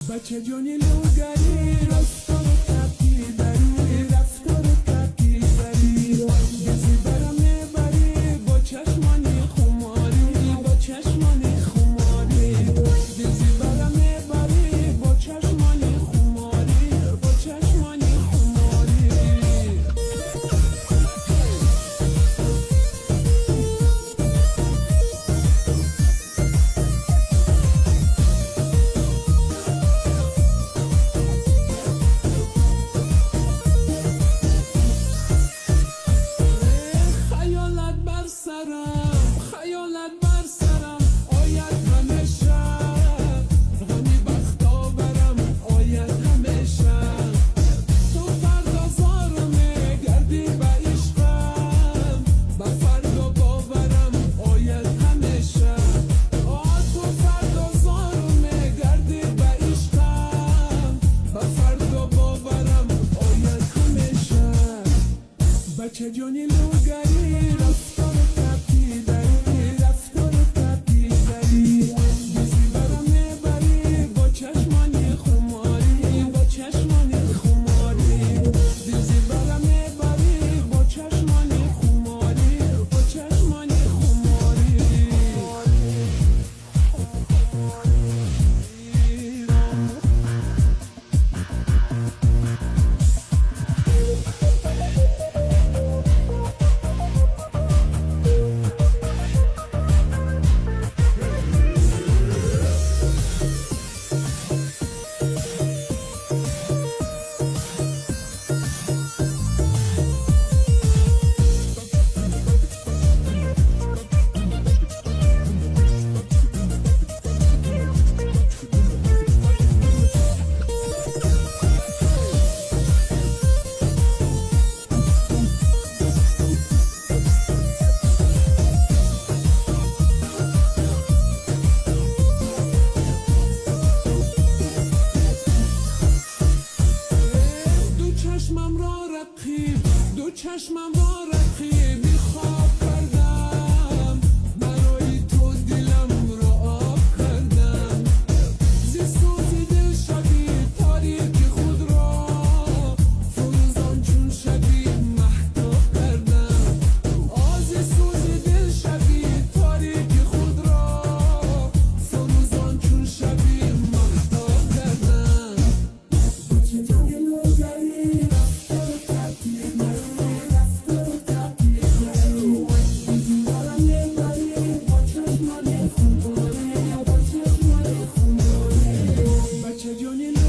بچه جونی لوگری رفتار کپی بری رفتار کپی بری گزی برم میبری با چشمانی خماری با چشمانی خماری گزی برم میبری با چشمانی خماری با چشمانی خماری خیالت بر سرم آید همیشه غمی بختا برم آید همیشه تو فردا زارو میگردی به عشقم به فردا باورم آید همیشه تو فردا زارو میگردی به عشقم به فردا باورم آید همیشه بچه جانی لوگری رفتار کپی داری رفتار کپی داری گزی برم میبری با چشمانی خماری با چشمانی خماری گزی برم میبری با چشمانی خماری با چشمانی خماری دو چشمم را رقیب خواب کردم برای تو دلم را آب کردم زی سوز دل شبی تاریک خود را فروزان چون شبی مهتاب کردم زی سوز دل شبی تاریک خود را فروزان چون شبی مهتاب کردم بچه جونی